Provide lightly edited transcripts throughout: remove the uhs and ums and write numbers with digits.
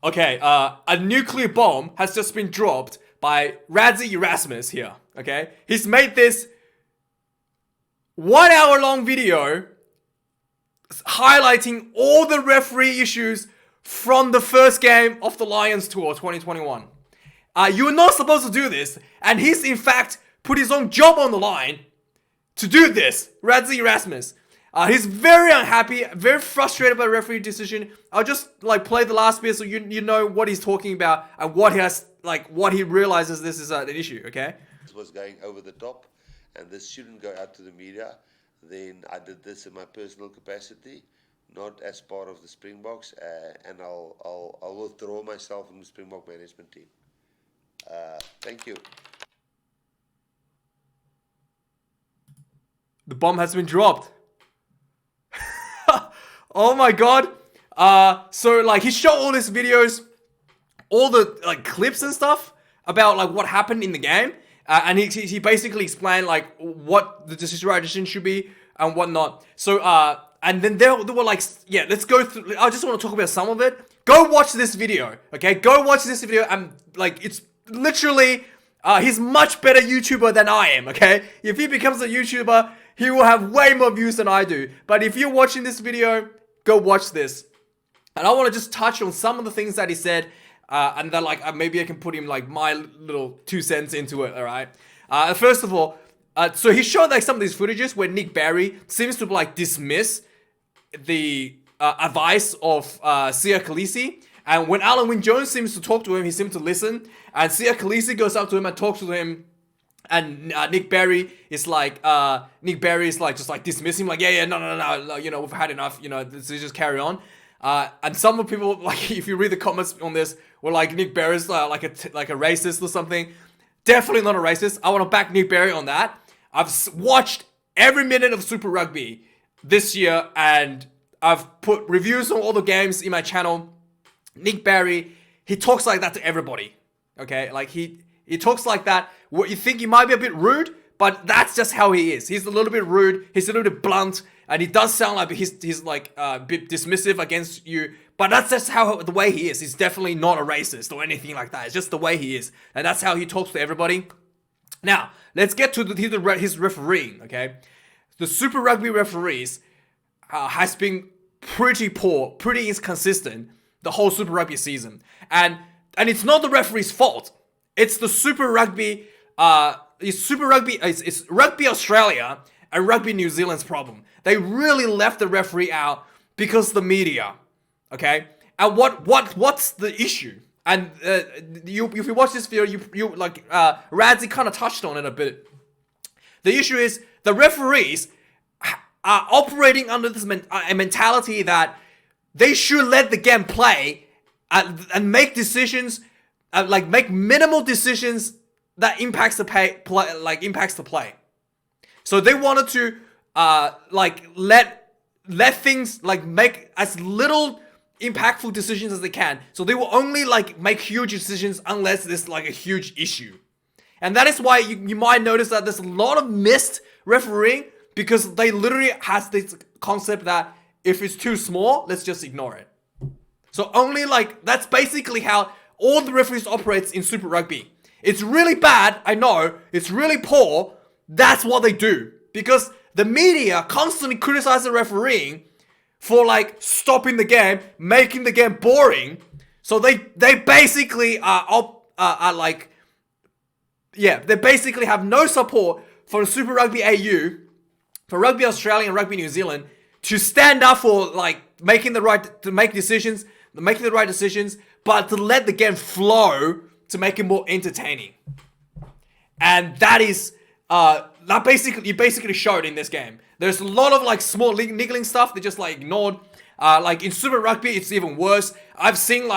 Okay, a nuclear bomb has just been dropped by Rassie Erasmus here. Okay, he's made this 1 hour long video highlighting all the referee issues from the first game of the Lions Tour 2021. You're not supposed to do this, and he's in fact put his own job on the line to do this. Rassie Erasmus. He's very unhappy, very frustrated by the referee decision. I'll just play the last bit so you know what he's talking about and what he realizes this is an issue. Okay. This was going over the top, and this shouldn't go out to the media. Then I did this in my personal capacity, not as part of the Springboks, and I'll withdraw myself from the Springbok management team. Thank you. The bomb has been dropped. Oh my god. So he shot all these videos, all the clips and stuff about what happened in the game, and he basically explained what the decision should be and whatnot. So and then they were yeah, let's go through. I just want to talk about some of it. Go watch this video, okay? Go watch this video, and it's literally he's much better YouTuber than I am, okay? If he becomes a YouTuber, he will have way more views than I do. But if you're watching this video, go watch this. And I want to just touch on some of the things that he said, and then maybe I can put him my little 2 cents into it, alright? First of all, so he showed some of these footages where Nick Barry seems to dismiss the advice of Sia Khaleesi. And when Alan Wynne-Jones seems to talk to him, he seems to listen. And Sia Khaleesi goes up to him and talks to him. And Nick Barry is just dismissing him, yeah, no, we've had enough, let's just carry on. And some of the people, if you read the comments on this, were Nick Barry's like a racist or something. Definitely not a racist. I want to back Nick Barry on that. I've watched every minute of Super Rugby this year, and I've put reviews on all the games in my channel. Nick Barry, he talks like that to everybody. Okay, he talks like that. What you think he might be a bit rude, but that's just how he is. He's a little bit rude. He's a little bit blunt, and he does sound like he's a bit dismissive against you. But that's just the way he is. He's definitely not a racist or anything like that. It's just the way he is, and that's how he talks to everybody. Now let's get to his refereeing. Okay, the Super Rugby referees has been pretty poor, pretty inconsistent the whole Super Rugby season, and it's not the referee's fault. It's the Super Rugby. It's Rugby Australia and Rugby New Zealand's problem. They really left the referee out because of the media. Okay, and what's the issue? And if you watch this video, Radzi kind of touched on it a bit. The issue is the referees are operating under this mentality that they should let the game play and make decisions, make minimal decisions that impacts the play. So they wanted to let things make as little impactful decisions as they can. So they will only make huge decisions unless there's a huge issue. And that is why you might notice that there's a lot of missed refereeing, because they literally has this concept that if it's too small, let's just ignore it. So only that's basically how all the referees operates in Super Rugby. It's really bad, I know, it's really poor. That's what they do, because the media constantly criticize the refereeing for stopping the game, making the game boring. So they basically they basically have no support for Super Rugby AU, for Rugby Australia and Rugby New Zealand to stand up for making the right decisions, but to let the game flow to make it more entertaining. And that is you basically showed in this game. There's a lot of small niggling stuff they just ignored. In Super Rugby, it's even worse. I've seen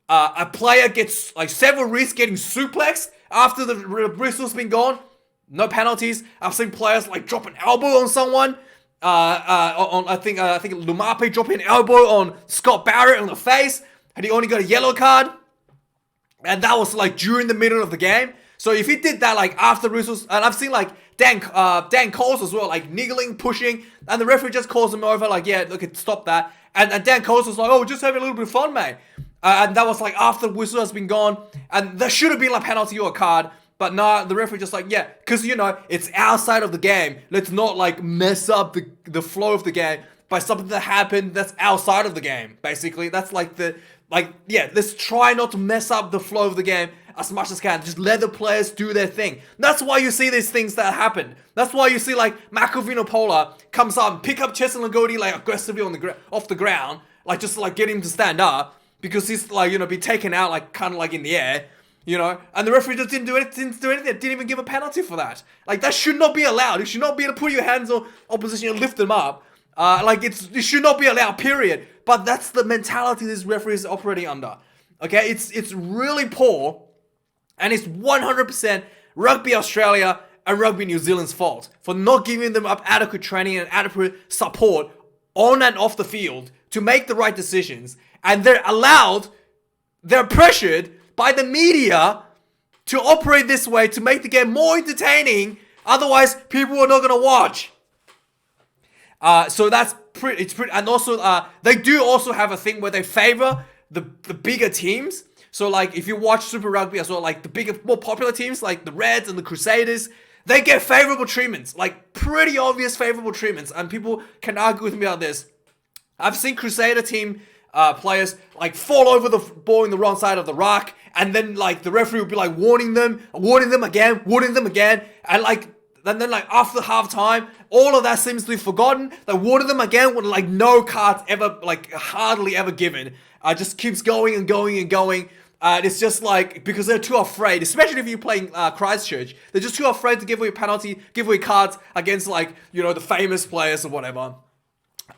a player gets several risks getting suplexed after the whistle's been gone. No penalties. I've seen players drop an elbow on someone. I think Lumape dropped an elbow on Scott Barrett on the face, and he only got a yellow card. And that was during the middle of the game. So if he did that after whistles, and I've seen Dan Coles as well, niggling, pushing, and the referee just calls him over, yeah, look, stop that. And Dan Coles was oh, just having a little bit of fun, mate. And that was like after the whistle has been gone, and there should have been like penalty or a card. But nah, the referee just like, yeah, because, you know, it's outside of the game. Let's not, like, mess up the flow of the game by something that happened that's outside of the game, basically. That's like let's try not to mess up the flow of the game as much as can. Just let the players do their thing. That's why you see these things that happen. That's why you see, like, Makovino Pola comes up and pick up Cheslin Lagodi, like, aggressively off the ground, like, just to, like, get him to stand up, because he's, like, you know, be taken out, like, kind of, like, in the air. You know, and the referee just didn't do anything. Didn't even give a penalty for that. Like, that should not be allowed. You should not be able to put your hands on opposition and lift them up. It should not be allowed. Period. But that's the mentality this referee is operating under. Okay, it's really poor, and it's 100% Rugby Australia and Rugby New Zealand's fault for not giving them up adequate training and adequate support on and off the field to make the right decisions. And they're pressured by the media to operate this way to make the game more entertaining. Otherwise, people are not gonna watch. So that's pretty. And also, they do also have a thing where they favor the bigger teams. So like, if you watch Super Rugby as well, like the bigger, more popular teams like the Reds and the Crusaders, they get favorable treatments, like pretty obvious favorable treatments. And people can argue with me on this. I've seen Crusader team players like fall over the ball in the wrong side of the ruck, and then like the referee would be like warning them again, and like then like after half time, all of that seems to be forgotten. They warning them again with like no cards ever, like hardly ever given. Just keeps going and going and going. It's just like, because they're too afraid, especially if you're playing Christchurch, they're just too afraid to give away penalty, give away cards against, like, you know, the famous players or whatever.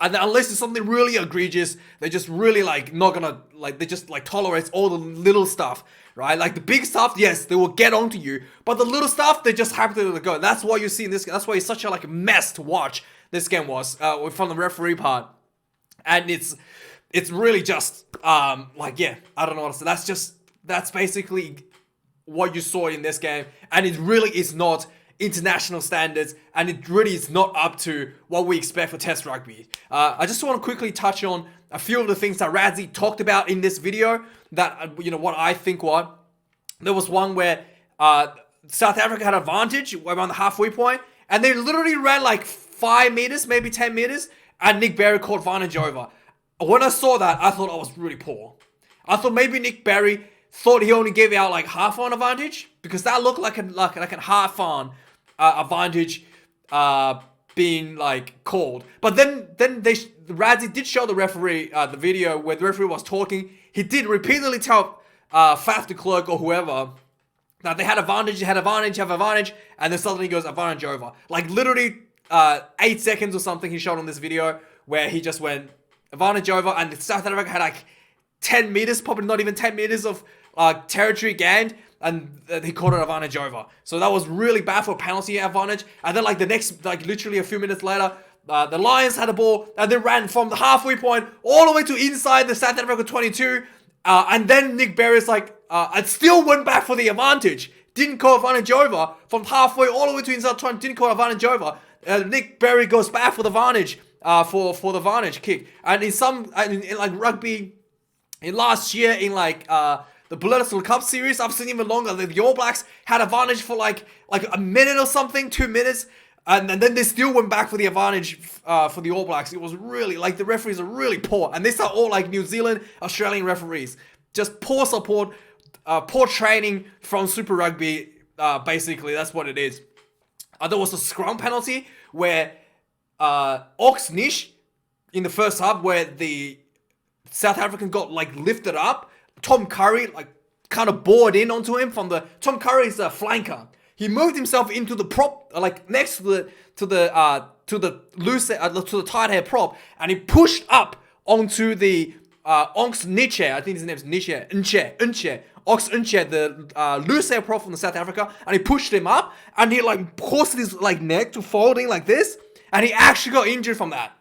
And unless it's something really egregious, they're just really like not gonna, like, they just like tolerate all the little stuff, right? Like the big stuff, yes, they will get onto you, but the little stuff, they just happy to go. That's why you see in this. That's why it's such a like mess to watch. This game was from the referee part, and it's really just like, yeah, I don't know what to say. That's basically what you saw in this game, and it really is not international standards, and it really is not up to what we expect for Test rugby. I just want to quickly touch on a few of the things that Rassie talked about in this video that, you know, what I think what. There was one where South Africa had advantage around the halfway point, and they literally ran like 5 meters, maybe 10 meters, and Nick Berry caught advantage over. When I saw that, I thought I was really poor. I thought maybe Nick Berry thought he only gave out like half on advantage, because that looked like a half on advantage being like called. But then Rassie did show the referee the video where the referee was talking. He did repeatedly tell Faf de Klerk or whoever that they had advantage, and then suddenly he goes advantage over. Like literally 8 seconds or something he showed on this video where he just went advantage over, and South Africa had like 10 meters, probably not even 10 meters of territory gained, and he caught an advantage over. So that was really bad for penalty advantage. And then like the next, like literally a few minutes later, the Lions had a ball, and they ran from the halfway point all the way to inside the South Africa 22. And then Nick Berry's like, and still went back for the advantage. Didn't call advantage over from halfway all the way to inside 20. Didn't call advantage over. Nick Berry goes back for the advantage, for the advantage kick. And in like rugby, in last year in like the Bulletin Cup series, I've seen even longer. The All Blacks had advantage for like a minute or something, 2 minutes, and then they still went back for the advantage for the All Blacks. It was really like the referees are really poor, and these are all like New Zealand, Australian referees. Just poor support, poor training from Super Rugby. Basically, that's what it is. There was a scrum penalty where Ox Nish in the first half, where the South African got like lifted up. Tom Curry like kind of bored in onto him from the. Tom Curry is a flanker. He moved himself into the prop, like next to the loose to the tight hair prop, and he pushed up onto the Ox Niche. I think his name's Nche. Ox Nche, the loose hair prop from the South Africa, and he pushed him up, and he like caused his like neck to folding like this, and he actually got injured from that.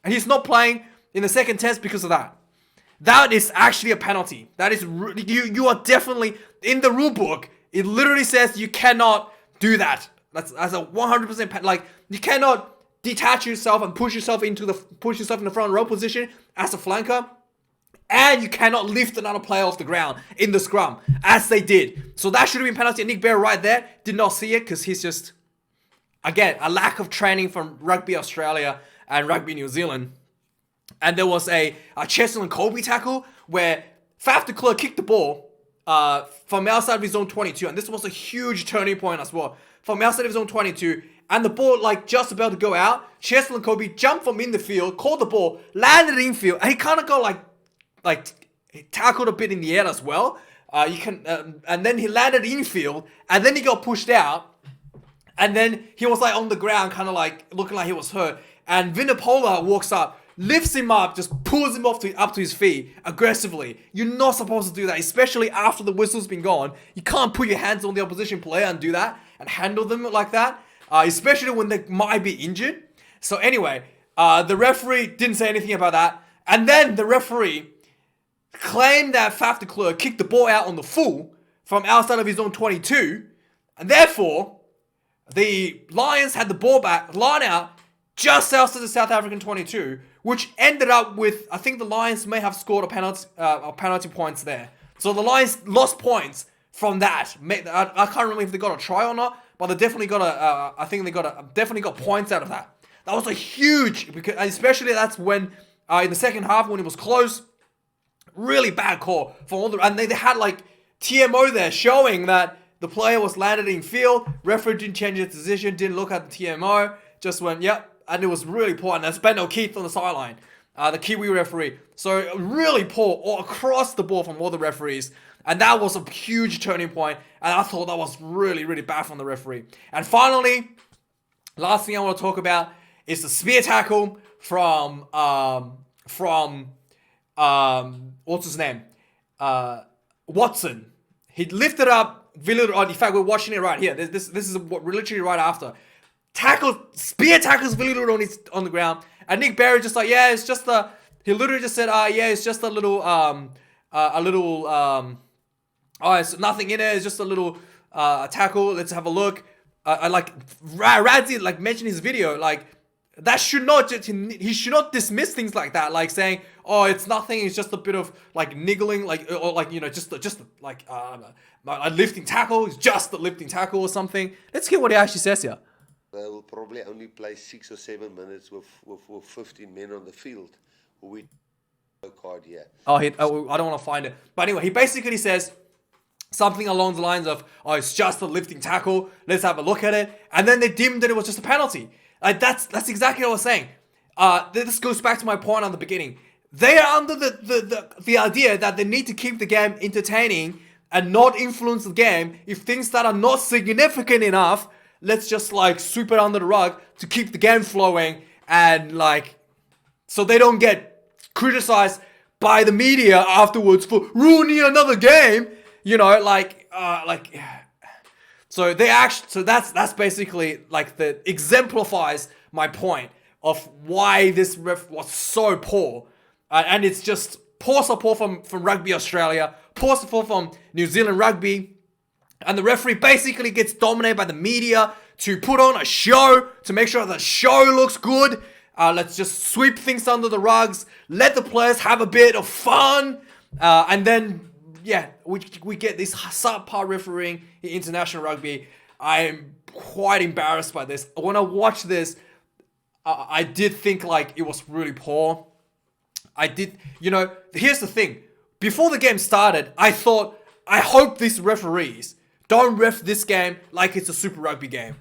And he's not playing in the second test because of that. That is actually a penalty. That is, you are definitely, in the rule book, it literally says you cannot do that. That's a 100%, like, you cannot detach yourself and push yourself in the front row position as a flanker and you cannot lift another player off the ground in the scrum, as they did. So that should have been penalty. And Nick Berry right there did not see it because he's just, again, a lack of training from Rugby Australia and Rugby New Zealand. And there was a Cheslin and Colby tackle where Faf de Klerk kicked the ball from outside of his zone 22. And this was a huge turning point as well. From outside of his zone 22. And the ball, like, just about to go out. Cheslin and Colby jumped from in the field, caught the ball, landed infield. And he kind of got, like he tackled a bit in the air as well. And then he landed infield. And then he got pushed out. And then he was, like, on the ground, kind of, like, looking like he was hurt. And Vinipola walks up, lifts him up, just pulls him up to his feet aggressively. You're not supposed to do that, especially after the whistle's been gone. You can't put your hands on the opposition player and do that and handle them like that, especially when they might be injured. So anyway, the referee didn't say anything about that. And then the referee claimed that Faf de Klerk kicked the ball out on the full from outside of his own 22. And therefore, the Lions had the ball back, line out, just outside the South African 22, which ended up with, I think the Lions may have scored a penalty points there. So the Lions lost points from that. I can't remember if they got a try or not, but they definitely got definitely got points out of that. That was a huge, because especially that's when in the second half when it was close, really bad call for all the, and they had like TMO there showing that the player was landed in field. Referee didn't change his decision, didn't look at the TMO, just went yep. And it was really poor. And that's Ben O'Keefe on the sideline, the Kiwi referee. So really poor all across the board from all the referees. And that was a huge turning point. And I thought that was really, really bad from the referee. And finally, last thing I want to talk about is the spear tackle from what's his name? Watson. He lifted up Villiers. In fact, we're watching it right here. This is what we're literally right after. Spear tackles Villiers on the ground, and Nick Berry just like, yeah, it's just he literally just said, yeah, it's just a little, oh, it's nothing in it, it's just a little, tackle, let's have a look. Like, Rassie, like, mentioned his video, like, that should not just, he should not dismiss things like that, like saying, oh, it's nothing, it's just a bit of, like, niggling, like, or like, you know, just like, a lifting tackle, it's just a lifting tackle or something. Let's hear what he actually says here. They will probably only play 6 or 7 minutes with 15 men on the field. We no card here. I don't want to find it. But anyway, he basically says something along the lines of, oh, it's just a lifting tackle. Let's have a look at it. And then they deemed that it was just a penalty. Like that's exactly what I was saying. This goes back to my point on the beginning. They are under the idea that they need to keep the game entertaining and not influence the game if things that are not significant enough, let's just like sweep it under the rug to keep the game flowing and like so they don't get criticized by the media afterwards for ruining another game, you know, so that's basically like the exemplifies my point of why this ref was so poor, and it's just poor support from Rugby Australia, poor support from New Zealand Rugby. And the referee basically gets dominated by the media to put on a show, to make sure the show looks good. Let's just sweep things under the rugs, let the players have a bit of fun. And then, yeah, we get this subpar refereeing in international rugby. I am quite embarrassed by this. When I watched this, I did think like it was really poor. Here's the thing. Before the game started, I thought, I hope these referees don't ref this game like it's a Super Rugby game.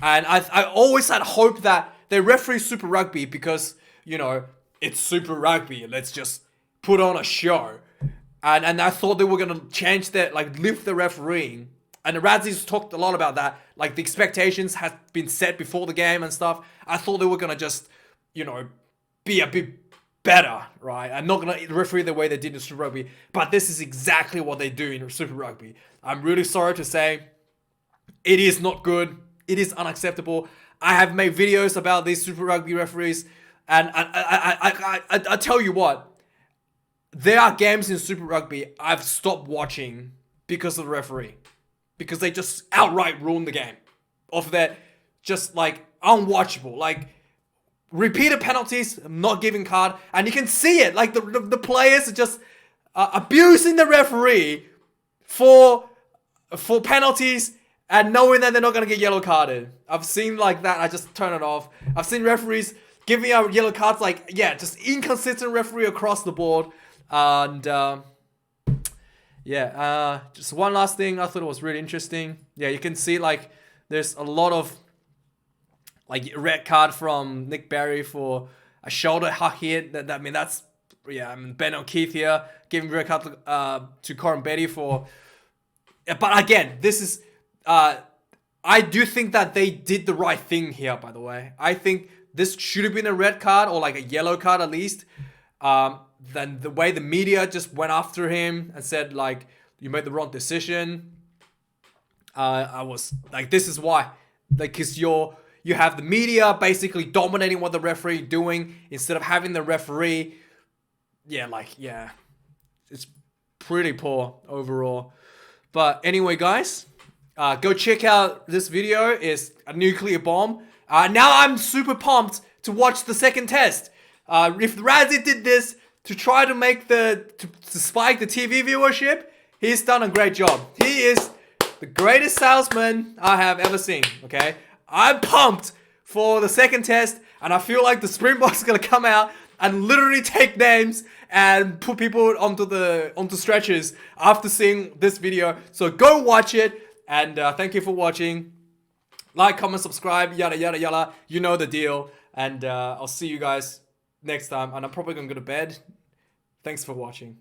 And I always had hope that they referee Super Rugby because, you know, it's Super Rugby. Let's just put on a show. And I thought they were going to change that, like lift the refereeing. And the Razzie's talked a lot about that. Like the expectations had been set before the game and stuff. I thought they were going to just, you know, be a bit better, right? I'm not going to referee the way they did in Super Rugby. But this is exactly what they do in Super Rugby. I'm really sorry to say it is not good. It is unacceptable. I have made videos about these Super Rugby referees, and I tell you what, there are games in Super Rugby I've stopped watching because of the referee, because they just outright ruin the game. Of that, just like unwatchable. Like repeated penalties, not giving card, and you can see it. Like the players are just abusing the referee for penalties and knowing that they're not gonna get yellow carded. I've seen like that. I just turn it off. I've seen referees giving out yellow cards, like just inconsistent referee across the board. And just one last thing I thought it was really interesting. Yeah, you can see like there's a lot of like red card from Nick Berry for a shoulder hit. That's Ben O'Keefe here giving red card to Corin Betty for. But again, this is I do think that they did the right thing here. By the way, I think this should have been a red card or like a yellow card at least. Then the way the media just went after him and said like you made the wrong decision. I was like, this is why, like, cause you have the media basically dominating what the referee doing instead of having the referee. It's pretty poor overall. But anyway, guys, go check out this video. It's a nuclear bomb. Now I'm super pumped to watch the second test. If Rassie did this to try to make to spike the TV viewership, he's done a great job. He is the greatest salesman I have ever seen. Okay, I'm pumped for the second test, and I feel like the Springboks are gonna come out and literally take names and put people onto stretchers after seeing this video. So go watch it, and thank you for watching. Like, comment, subscribe, yada yada yada. You know the deal, and I'll see you guys next time. And I'm probably gonna go to bed. Thanks for watching.